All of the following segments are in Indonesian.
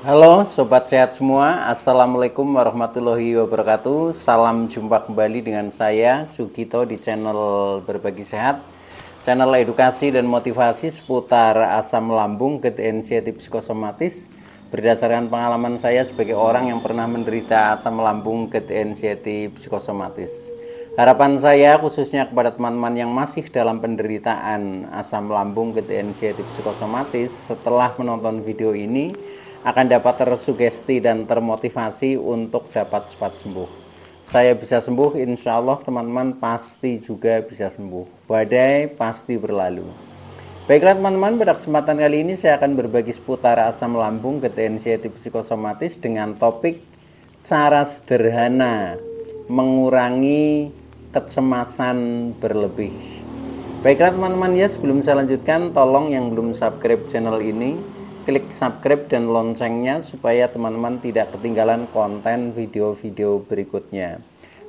Halo Sobat Sehat semua, Assalamualaikum warahmatullahi wabarakatuh. Salam jumpa kembali dengan saya Sugito di channel Berbagi Sehat, channel edukasi dan motivasi seputar asam lambung, GERD, anxiety, psikosomatis. Berdasarkan pengalaman saya sebagai orang yang pernah menderita asam lambung, GERD, anxiety, psikosomatis. Harapan saya khususnya kepada teman-teman yang masih dalam penderitaan asam lambung, GERD, anxiety, psikosomatis, setelah menonton video ini akan dapat tersugesti dan termotivasi untuk dapat cepat sembuh. Saya bisa sembuh, insya Allah teman-teman pasti juga bisa sembuh. Badai pasti berlalu. Baiklah teman-teman, pada kesempatan kali ini saya akan berbagi seputar asam lambung, GERD, anxiety, psikosomatis dengan topik cara sederhana mengurangi kecemasan berlebih. Baiklah teman-teman ya, sebelum saya lanjutkan, tolong yang belum subscribe channel ini klik subscribe dan loncengnya supaya teman-teman tidak ketinggalan konten video-video berikutnya.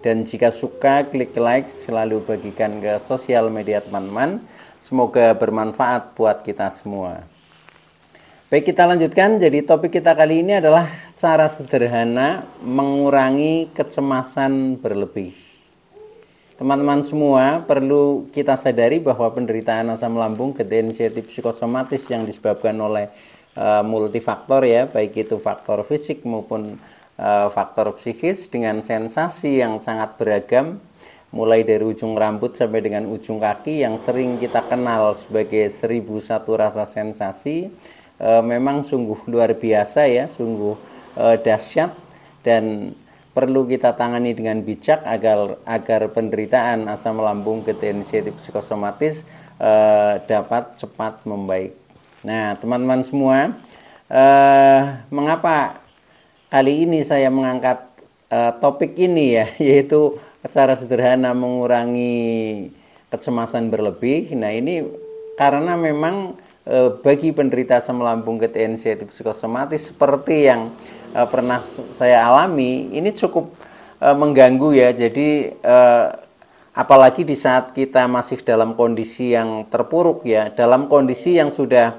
Dan jika suka, klik like, selalu bagikan ke sosial media teman-teman. Semoga bermanfaat buat kita semua. Baik, kita lanjutkan. Jadi topik kita kali ini adalah cara sederhana mengurangi kecemasan berlebih. Teman-teman semua, perlu kita sadari bahwa penderitaan asam lambung, GERD, anxiety, psikosomatis yang disebabkan oleh multifaktor ya, baik itu faktor fisik maupun faktor psikis dengan sensasi yang sangat beragam, mulai dari ujung rambut sampai dengan ujung kaki yang sering kita kenal sebagai 1001 rasa sensasi. Memang sungguh luar biasa ya, sungguh dahsyat dan perlu kita tangani dengan bijak agar penderitaan asam lambung, GERD, anxiety, psikosomatis dapat cepat membaik. Nah, teman-teman semua, mengapa kali ini saya mengangkat topik ini ya, yaitu cara sederhana mengurangi kecemasan berlebih. Nah, ini karena memang bagi penderita asam lambung, GERD, anxiety, psikosomatis seperti yang pernah saya alami, ini cukup mengganggu ya. Jadi apalagi di saat kita masih dalam kondisi yang terpuruk ya, dalam kondisi yang sudah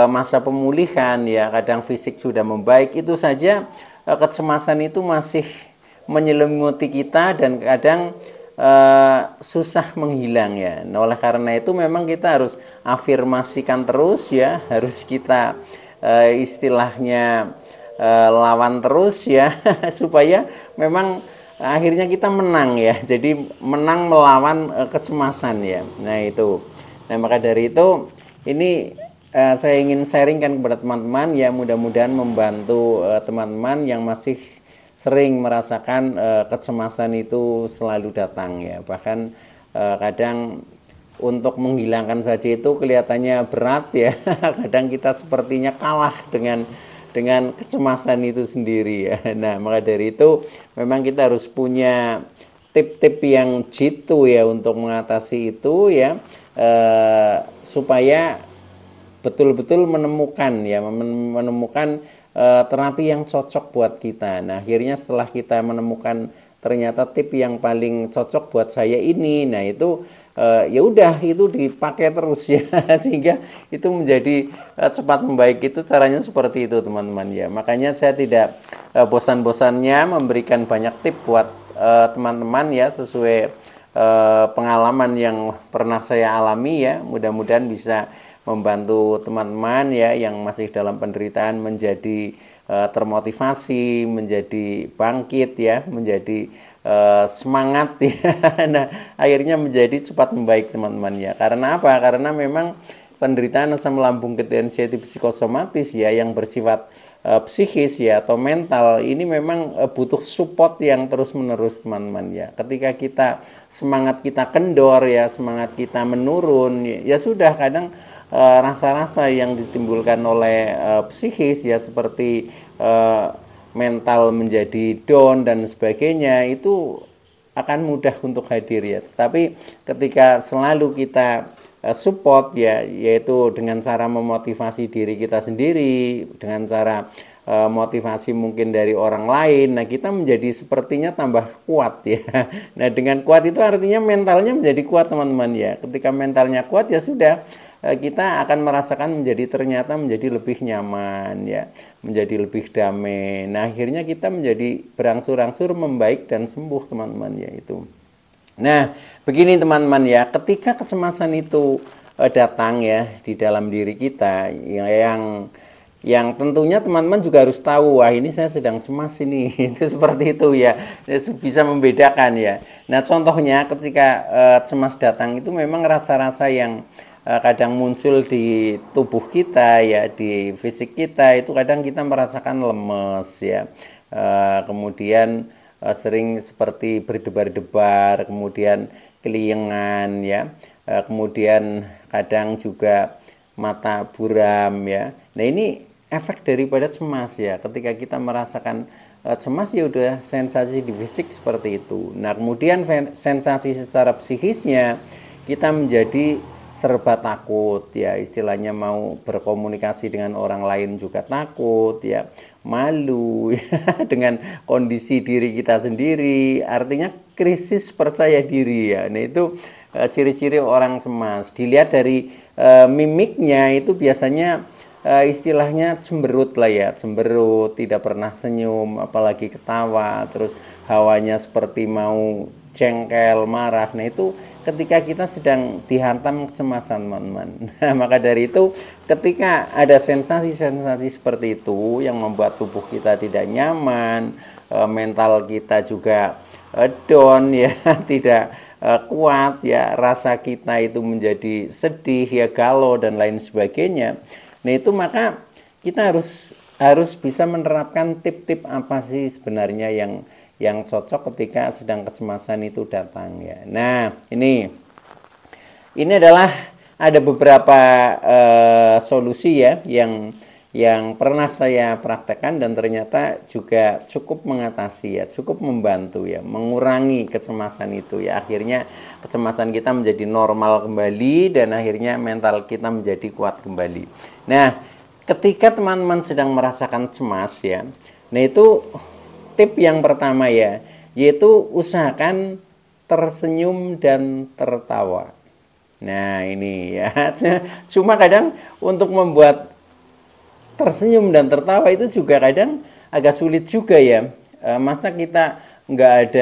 masa pemulihan ya, kadang fisik sudah membaik, itu saja kecemasan itu masih menyelimuti kita dan kadang susah menghilang ya. Nah, oleh karena itu memang kita harus afirmasikan terus ya, harus kita istilahnya lawan terus ya supaya memang akhirnya kita menang ya, jadi menang melawan kecemasan ya. Nah itu, nah maka dari itu ini saya ingin sharingkan kepada teman-teman ya, mudah-mudahan membantu teman-teman yang masih sering merasakan kecemasan itu selalu datang ya. Bahkan kadang untuk menghilangkan saja itu kelihatannya berat ya. Kadang kita sepertinya kalah dengan kecemasan itu sendiri ya. Nah, maka dari itu memang kita harus punya tip-tip yang jitu ya untuk mengatasi itu ya, supaya betul-betul menemukan ya, menemukan terapi yang cocok buat kita. Nah, akhirnya setelah kita menemukan ternyata tip yang paling cocok buat saya ini, nah itu ya udah itu dipakai terus ya sehingga itu menjadi cepat membaik. Itu caranya seperti itu teman-teman ya. Makanya saya tidak bosan-bosannya memberikan banyak tip buat teman-teman ya, sesuai pengalaman yang pernah saya alami ya. Mudah-mudahan bisa membantu teman-teman ya yang masih dalam penderitaan menjadi termotivasi, menjadi bangkit ya, menjadi semangat ya. Nah, akhirnya menjadi cepat membaik teman-teman ya. Karena apa? Karena memang penderitaan asam lambung, GERD, anxiety, psikosomatis ya yang bersifat psikis ya atau mental ini memang butuh support yang terus-menerus teman-teman ya. Ketika kita semangat kita kendor ya, semangat kita menurun ya sudah, kadang rasa-rasa yang ditimbulkan oleh psikis ya seperti mental menjadi down dan sebagainya itu akan mudah untuk hadir ya. Tapi ketika selalu kita support ya, yaitu dengan cara memotivasi diri kita sendiri, dengan cara motivasi mungkin dari orang lain. Nah, kita menjadi sepertinya tambah kuat ya. Nah, dengan kuat itu artinya mentalnya menjadi kuat, teman-teman ya. Ketika mentalnya kuat ya sudah, kita akan merasakan ternyata menjadi lebih nyaman ya, menjadi lebih damai. Nah, akhirnya kita menjadi berangsur-angsur membaik dan sembuh, teman-teman ya itu. Nah, begini teman-teman ya, ketika kecemasan itu datang ya di dalam diri kita, yang tentunya teman-teman juga harus tahu, wah ini saya sedang cemas ini, itu seperti itu ya, bisa membedakan ya. Nah, contohnya ketika cemas datang itu memang rasa-rasa yang kadang muncul di tubuh kita ya, di fisik kita itu kadang kita merasakan lemes ya, kemudian sering seperti berdebar-debar, kemudian keliengan ya, kemudian kadang juga mata buram ya. Nah, ini efek daripada cemas ya. Ketika kita merasakan cemas ya udah sensasi di fisik seperti itu. Nah, kemudian sensasi secara psikisnya kita menjadi serba takut ya, istilahnya mau berkomunikasi dengan orang lain juga takut ya, malu ya, dengan kondisi diri kita sendiri, artinya krisis percaya diri ya. Nah, itu ciri-ciri orang cemas. Dilihat dari mimiknya itu biasanya istilahnya cemberut lah ya, cemberut, tidak pernah senyum, apalagi ketawa, terus hawanya seperti mau jengkel, marah. Nah, itu ketika kita sedang dihantam kecemasan, teman-teman. Nah, maka dari itu ketika ada sensasi-sensasi seperti itu yang membuat tubuh kita tidak nyaman, mental kita juga down ya, tidak kuat ya, rasa kita itu menjadi sedih ya, galau dan lain sebagainya. Nah, itu maka kita harus bisa menerapkan tip-tip apa sih sebenarnya yang cocok ketika sedang kecemasan itu datang ya. Nah, ini adalah ada beberapa solusi ya yang pernah saya praktekkan dan ternyata juga cukup mengatasi ya, cukup membantu ya, mengurangi kecemasan itu ya. Akhirnya kecemasan kita menjadi normal kembali dan akhirnya mental kita menjadi kuat kembali. Nah, ketika teman-teman sedang merasakan cemas ya, nah itu tip yang pertama ya, yaitu usahakan tersenyum dan tertawa. Nah, ini ya, cuma kadang untuk membuat tersenyum dan tertawa itu juga kadang agak sulit juga ya. Masa kita nggak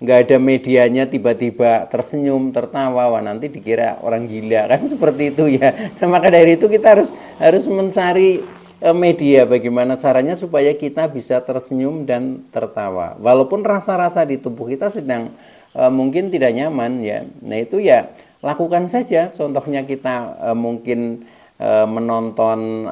ada medianya tiba-tiba tersenyum tertawa, wah nanti dikira orang gila kan, seperti itu ya. Nah, maka dari itu kita harus mencari media bagaimana caranya supaya kita bisa tersenyum dan tertawa walaupun rasa-rasa di tubuh kita sedang mungkin tidak nyaman ya. Nah, itu ya lakukan saja. Contohnya kita mungkin menonton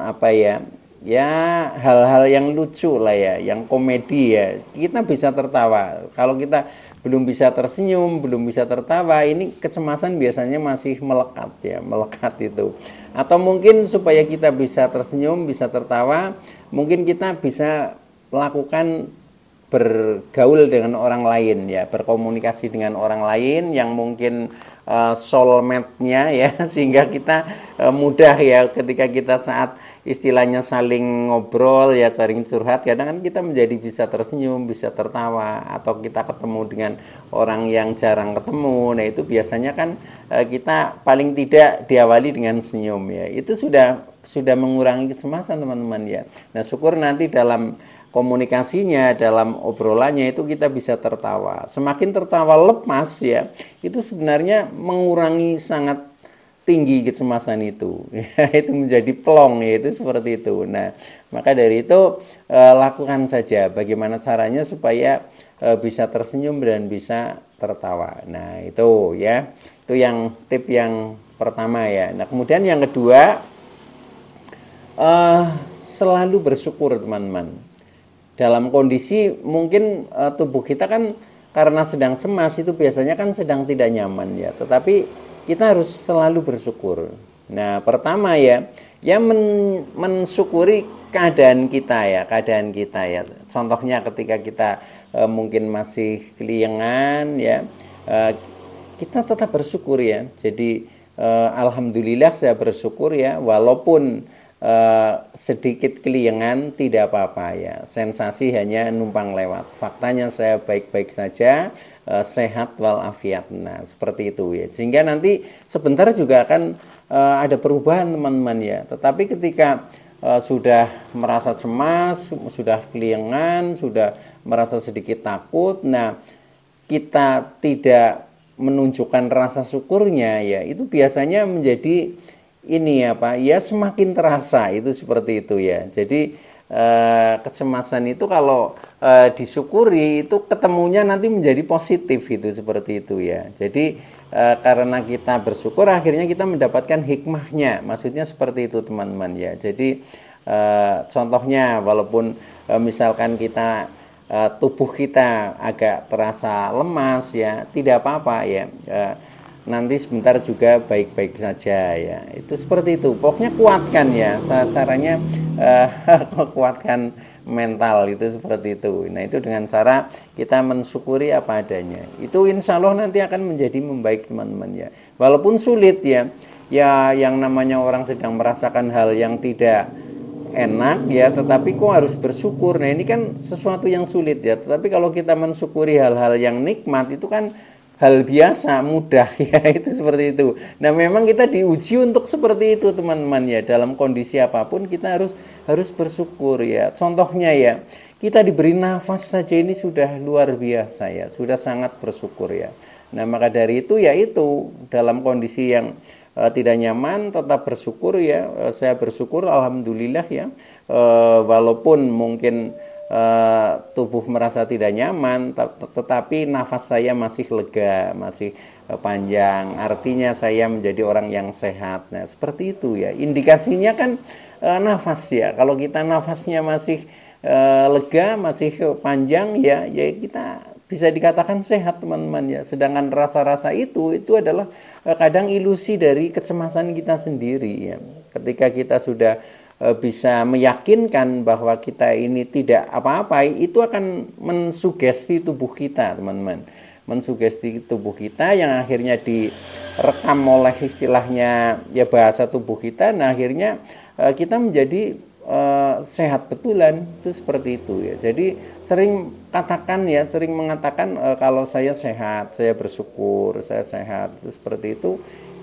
hal-hal yang lucu lah ya, yang komedi ya, kita bisa tertawa. Kalau kita belum bisa tersenyum, belum bisa tertawa, ini kecemasan biasanya masih melekat itu. Atau mungkin supaya kita bisa tersenyum, bisa tertawa, mungkin kita bisa lakukan bergaul dengan orang lain ya, berkomunikasi dengan orang lain yang mungkin soulmate-nya ya, sehingga kita mudah ya ketika kita saat istilahnya saling ngobrol ya, saling curhat, kadang kan kita menjadi bisa tersenyum, bisa tertawa. Atau kita ketemu dengan orang yang jarang ketemu, nah itu biasanya kan kita paling tidak diawali dengan senyum ya, itu sudah mengurangi kecemasan, teman-teman ya. Nah, syukur nanti dalam komunikasinya, dalam obrolannya itu kita bisa tertawa. Semakin tertawa lepas ya, itu sebenarnya mengurangi sangat tinggi kecemasan itu. Itu menjadi plong ya, itu seperti itu. Nah, maka dari itu lakukan saja bagaimana caranya supaya bisa tersenyum dan bisa tertawa. Nah, itu ya. Itu yang tip yang pertama ya. Nah, kemudian yang kedua, selalu bersyukur, teman-teman. Dalam kondisi mungkin tubuh kita kan karena sedang cemas itu biasanya kan sedang tidak nyaman ya, tetapi kita harus selalu bersyukur. Nah, pertama ya mensyukuri keadaan kita ya. Contohnya ketika kita mungkin masih keliengan ya, kita tetap bersyukur ya. Jadi alhamdulillah saya bersyukur ya, walaupun sedikit keliengan tidak apa-apa ya, sensasi hanya numpang lewat, faktanya saya baik-baik saja, sehat walafiat. Nah seperti itu ya, sehingga nanti sebentar juga akan ada perubahan teman-teman ya. Tetapi ketika sudah merasa cemas, sudah keliengan, sudah merasa sedikit takut, nah kita tidak menunjukkan rasa syukurnya ya, itu biasanya menjadi ini apa ya, semakin terasa itu seperti itu ya. Jadi kecemasan itu kalau disyukuri itu ketemunya nanti menjadi positif itu seperti itu ya. Jadi karena kita bersyukur akhirnya kita mendapatkan hikmahnya, maksudnya seperti itu teman-teman ya. Jadi contohnya walaupun misalkan kita tubuh kita agak terasa lemas ya, tidak apa-apa ya, nanti sebentar juga baik-baik saja ya. Itu seperti itu, pokoknya kuatkan ya, caranya kuatkan mental itu seperti itu. Nah itu dengan cara kita mensyukuri apa adanya, itu insya Allah nanti akan menjadi membaik teman-teman ya. Walaupun sulit ya, ya yang namanya orang sedang merasakan hal yang tidak enak ya, tetapi kok harus bersyukur. Nah ini kan sesuatu yang sulit ya, tetapi kalau kita mensyukuri hal-hal yang nikmat itu kan hal biasa, mudah ya, itu seperti itu. Nah memang kita diuji untuk seperti itu teman-teman ya, dalam kondisi apapun kita harus bersyukur ya. Contohnya ya, kita diberi nafas saja ini sudah luar biasa ya, sudah sangat bersyukur ya. Nah maka dari itu ya, itu dalam kondisi yang tidak nyaman tetap bersyukur ya. Saya bersyukur alhamdulillah ya, walaupun mungkin tubuh merasa tidak nyaman, tetapi nafas saya masih lega, masih panjang, artinya saya menjadi orang yang sehat. Nah seperti itu ya, indikasinya kan nafas ya. Kalau kita nafasnya masih lega, masih panjang ya, ya kita bisa dikatakan sehat teman-teman ya. Sedangkan rasa-rasa itu adalah kadang ilusi dari kecemasan kita sendiri ya. Ketika kita sudah bisa meyakinkan bahwa kita ini tidak apa-apa, itu akan mensugesti tubuh kita teman-teman, mensugesti tubuh kita yang akhirnya direkam oleh istilahnya ya bahasa tubuh kita. Nah akhirnya kita menjadi sehat betulan, itu seperti itu ya. Jadi sering mengatakan kalau saya sehat, saya bersyukur, saya sehat, seperti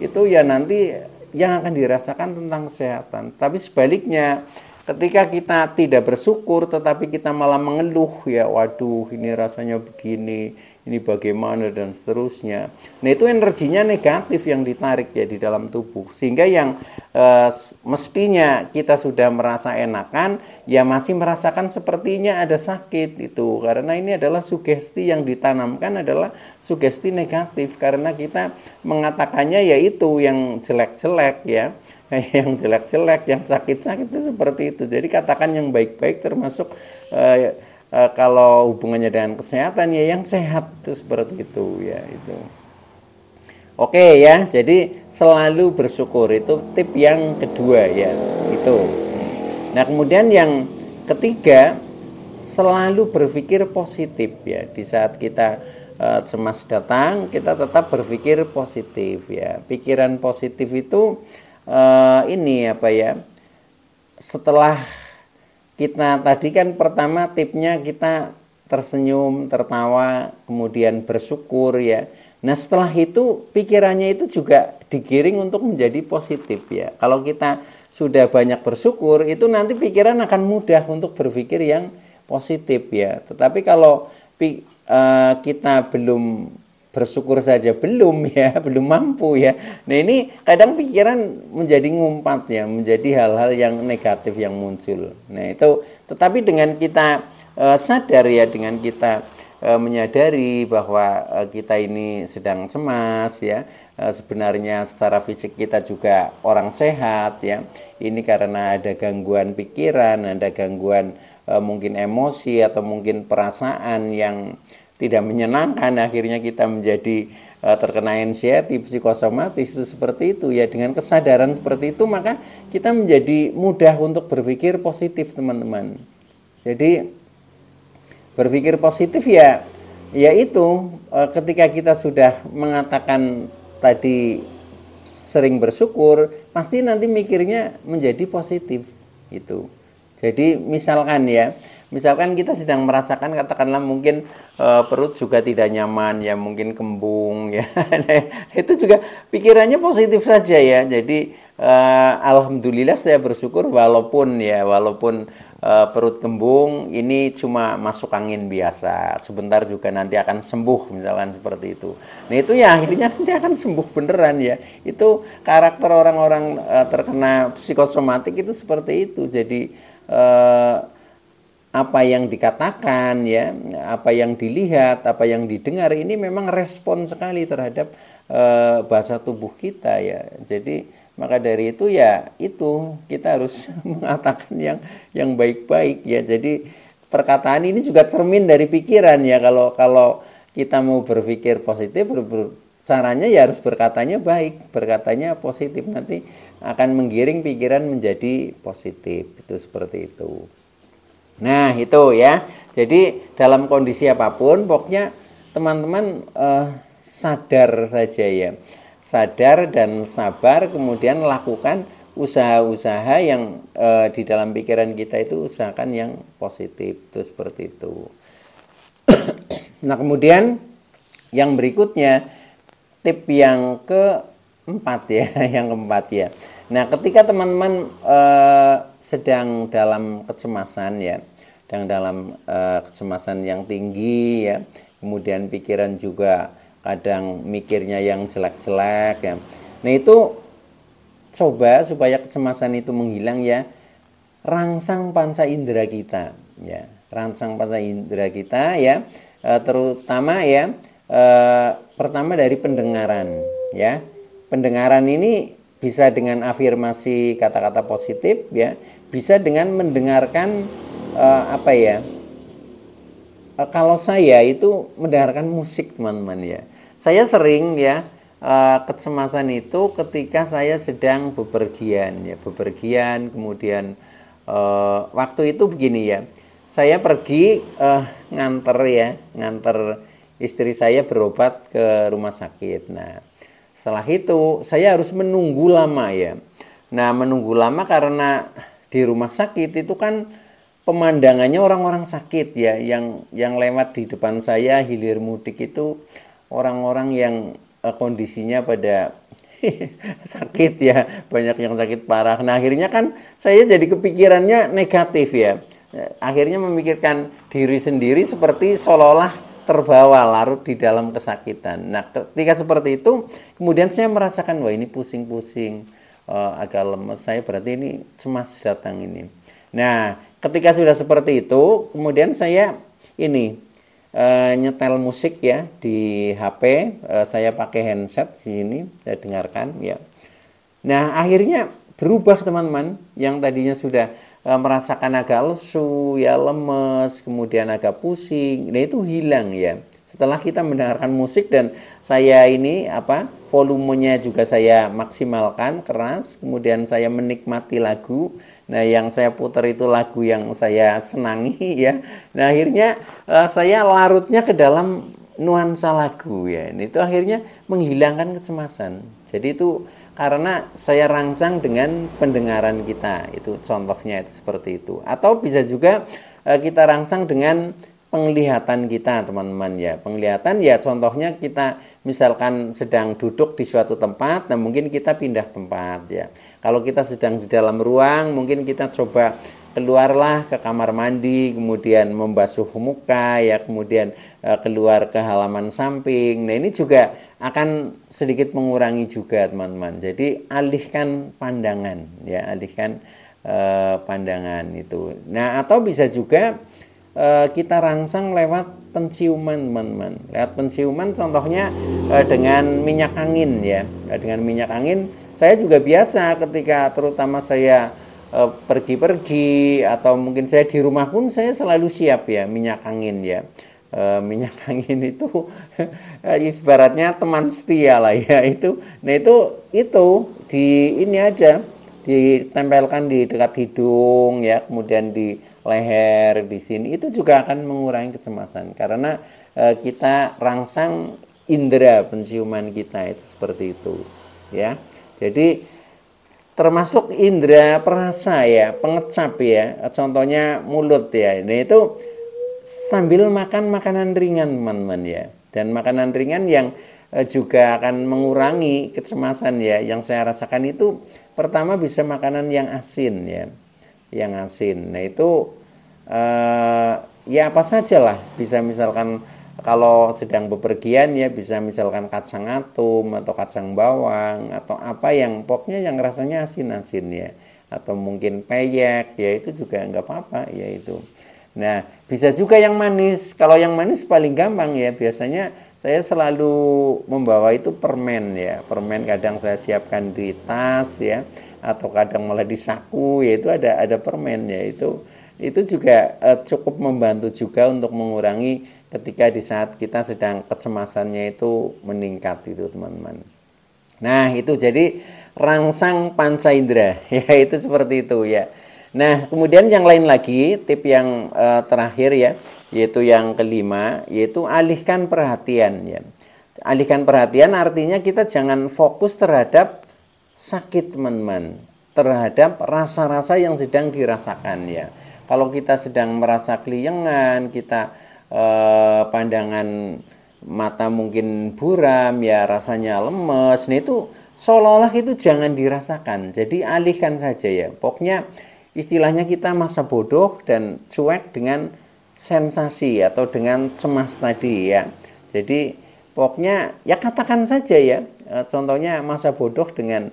itu ya nanti yang akan dirasakan tentang kesehatan. Tapi sebaliknya, ketika kita tidak bersyukur tetapi kita malah mengeluh ya, waduh ini rasanya begini, ini bagaimana dan seterusnya. Nah itu energinya negatif yang ditarik ya di dalam tubuh, sehingga yang mestinya kita sudah merasa enakan ya masih merasakan sepertinya ada sakit itu, karena ini adalah sugesti yang ditanamkan, adalah sugesti negatif, karena kita mengatakannya yaitu yang jelek-jelek ya, yang jelek-jelek, yang sakit-sakit itu seperti itu. Jadi katakan yang baik-baik, termasuk kalau hubungannya dengan kesehatan ya yang sehat itu seperti itu ya itu. Oke ya, jadi selalu bersyukur itu tip yang kedua ya itu. Nah kemudian yang ketiga, selalu berpikir positif ya. Di saat kita cemas datang, kita tetap berpikir positif ya. Pikiran positif itu ini apa ya, setelah kita tadi kan pertama tipnya kita tersenyum, tertawa, kemudian bersyukur ya. Nah setelah itu pikirannya itu juga digiring untuk menjadi positif ya. Kalau kita sudah banyak bersyukur, itu nanti pikiran akan mudah untuk berpikir yang positif ya. Tetapi kalau kita belum bersyukur saja belum ya, belum mampu ya. Nah ini kadang pikiran menjadi ngumpat ya, menjadi hal-hal yang negatif yang muncul. Nah itu, tetapi dengan kita sadar ya, dengan kita menyadari bahwa kita ini sedang cemas ya, sebenarnya secara fisik kita juga orang sehat ya, ini karena ada gangguan pikiran, ada gangguan mungkin emosi atau mungkin perasaan yang tidak menyenangkan, akhirnya kita menjadi terkena anxiety, psikosomatis, itu seperti itu ya. Dengan kesadaran seperti itu maka kita menjadi mudah untuk berpikir positif teman-teman. Jadi berpikir positif ya yaitu ketika kita sudah mengatakan tadi sering bersyukur, pasti nanti mikirnya menjadi positif itu. Jadi misalkan kita sedang merasakan katakanlah mungkin perut juga tidak nyaman ya, mungkin kembung ya. Nah, itu juga pikirannya positif saja ya. Jadi alhamdulillah saya bersyukur walaupun perut kembung ini cuma masuk angin biasa, sebentar juga nanti akan sembuh misalkan seperti itu. Nah itu ya akhirnya nanti akan sembuh beneran ya. Itu karakter orang-orang terkena psikosomatik itu seperti itu. Jadi apa yang dikatakan ya, apa yang dilihat, apa yang didengar ini memang respon sekali terhadap bahasa tubuh kita ya. Jadi maka dari itu ya itu kita harus mengatakan yang baik-baik ya. Jadi perkataan ini juga cermin dari pikiran ya. Kalau kita mau berpikir positif, caranya ya harus berkatanya baik, berkatanya positif, nanti akan menggiring pikiran menjadi positif. Itu seperti itu. Nah itu ya. Jadi dalam kondisi apapun pokoknya teman-teman sadar saja ya. Sadar dan sabar, kemudian lakukan usaha-usaha yang di dalam pikiran kita itu usahakan yang positif. Itu seperti itu. Nah kemudian yang berikutnya tip yang keempat ya, yang keempat ya. Nah ketika teman-teman sedang dalam kecemasan ya, sedang dalam kecemasan yang tinggi ya, kemudian pikiran juga kadang mikirnya yang jelek-jelek ya. Nah itu coba supaya kecemasan itu menghilang ya, rangsang panca indera kita ya, rangsang panca indera kita ya, terutama ya pertama dari pendengaran ya. Pendengaran ini bisa dengan afirmasi kata-kata positif ya, bisa dengan mendengarkan apa ya, kalau saya itu mendengarkan musik teman-teman ya. Saya sering ya kecemasan itu ketika saya sedang bepergian ya, bepergian kemudian waktu itu begini ya. Saya pergi nganter istri saya berobat ke rumah sakit. Nah, setelah itu saya harus menunggu lama ya. Nah, menunggu lama karena di rumah sakit itu kan pemandangannya orang-orang sakit ya, yang lewat di depan saya hilir mudik itu orang-orang yang kondisinya pada sakit ya, banyak yang sakit parah. Nah akhirnya kan saya jadi kepikirannya negatif ya, akhirnya memikirkan diri sendiri seperti seolah-olah terbawa larut di dalam kesakitan. Nah ketika seperti itu kemudian saya merasakan wah ini pusing-pusing, agak lemes, saya berarti ini cemas datang ini. Nah ketika sudah seperti itu kemudian saya ini nyetel musik ya di HP, saya pakai handset di sini, saya dengarkan ya. Nah akhirnya berubah teman-teman, yang tadinya sudah merasakan agak lesu ya, lemes, kemudian agak pusing, nah itu hilang ya setelah kita mendengarkan musik. Dan saya ini volumenya juga saya maksimalkan keras, kemudian saya menikmati lagu. Nah yang saya putar itu lagu yang saya senangi ya. Nah akhirnya saya larutnya ke dalam nuansa lagu ya. Itu akhirnya menghilangkan kecemasan. Jadi itu karena saya rangsang dengan pendengaran kita. Itu contohnya itu seperti itu. Atau bisa juga kita rangsang dengan penglihatan kita teman-teman ya. Penglihatan ya contohnya kita misalkan sedang duduk di suatu tempat, nah mungkin kita pindah tempat ya. Kalau kita sedang di dalam ruang, mungkin kita coba keluarlah ke kamar mandi, kemudian membasuh muka ya, kemudian keluar ke halaman samping. Nah ini juga akan sedikit mengurangi juga teman-teman. Jadi alihkan pandangan ya, alihkan pandangan itu. Nah atau bisa juga kita rangsang lewat penciuman teman-teman. Lewat penciuman contohnya dengan minyak angin ya. Dengan minyak angin saya juga biasa ketika terutama saya pergi-pergi atau mungkin saya di rumah pun saya selalu siap ya minyak angin ya. Minyak angin itu ibaratnya teman setia lah ya itu. Nah itu di ini aja ditempelkan di dekat hidung ya, kemudian di leher, di sini, itu juga akan mengurangi kecemasan karena kita rangsang indera penciuman kita itu seperti itu ya. Jadi termasuk indera perasa ya, pengecap ya, contohnya mulut ya, ini itu sambil makan makanan ringan teman-teman ya, dan makanan ringan yang juga akan mengurangi kecemasan ya. Yang saya rasakan itu pertama bisa makanan yang asin ya, yang asin. Nah itu ya apa saja lah, bisa misalkan kalau sedang bepergian ya bisa misalkan kacang atum atau kacang bawang atau apa yang pokoknya yang rasanya asin-asin ya, atau mungkin peyek ya, itu juga nggak apa-apa ya itu. Nah, bisa juga yang manis. Kalau yang manis paling gampang ya, biasanya saya selalu membawa itu permen ya. Permen kadang saya siapkan di tas ya, atau kadang malah di saku ya, itu ada permen ya. Itu juga cukup membantu juga untuk mengurangi ketika di saat kita sedang kecemasannya itu meningkat itu teman-teman. Nah, itu jadi rangsang panca indera ya, itu seperti itu ya. Nah, kemudian yang lain lagi, tip yang terakhir ya, yaitu yang kelima, yaitu alihkan perhatian ya. Alihkan perhatian artinya kita jangan fokus terhadap sakit teman-teman, terhadap rasa-rasa yang sedang dirasakan ya. Kalau kita sedang merasa keliengan, kita pandangan mata mungkin buram ya, rasanya lemes, nah itu seolah-olah itu jangan dirasakan. Jadi alihkan saja ya. Pokoknya istilahnya kita masa bodoh dan cuek dengan sensasi atau dengan cemas tadi ya. Jadi pokoknya ya katakan saja ya, contohnya masa bodoh dengan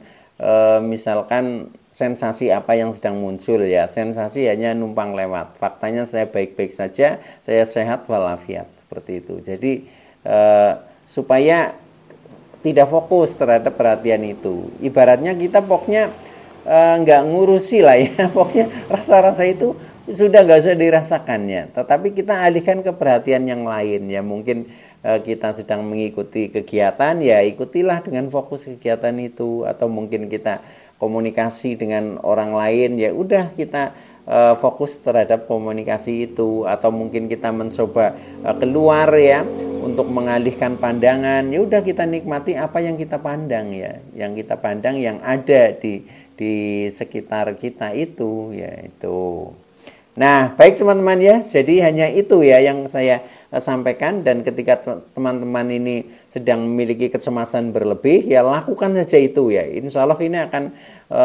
misalkan sensasi apa yang sedang muncul ya, sensasi hanya numpang lewat, faktanya saya baik-baik saja, saya sehat walafiat, seperti itu. Jadi supaya tidak fokus terhadap perhatian itu, ibaratnya kita pokoknya nggak ngurusi lah ya, pokoknya rasa-rasa itu sudah nggak usah dirasakannya, tetapi kita alihkan ke perhatian yang lain ya. Mungkin kita sedang mengikuti kegiatan ya, ikutilah dengan fokus kegiatan itu, atau mungkin kita komunikasi dengan orang lain ya, udah kita fokus terhadap komunikasi itu, atau mungkin kita mencoba keluar ya untuk mengalihkan pandangan, ya udah kita nikmati apa yang kita pandang ya, yang kita pandang yang ada di sekitar kita itu ya itu. Nah, baik teman-teman ya, jadi hanya itu ya yang saya sampaikan, dan ketika teman-teman ini sedang memiliki kecemasan berlebih ya lakukan saja itu ya. Insya Allah ini akan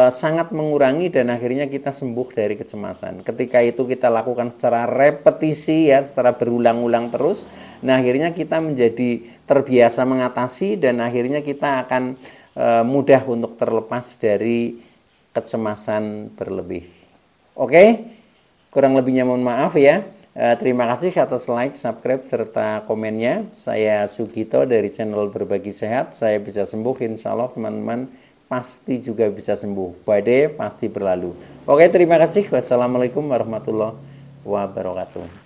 sangat mengurangi dan akhirnya kita sembuh dari kecemasan. Ketika itu kita lakukan secara repetisi ya, secara berulang-ulang terus, nah akhirnya kita menjadi terbiasa mengatasi, dan akhirnya kita akan mudah untuk terlepas dari kecemasan berlebih. Oke, kurang lebihnya mohon maaf ya. Terima kasih atas like, subscribe, serta komennya. Saya Sugito dari channel Berbagi Sehat. Saya bisa sembuh, insya Allah teman-teman pasti juga bisa sembuh. Badai pasti berlalu. Oke, terima kasih. Wassalamualaikum warahmatullahi wabarakatuh.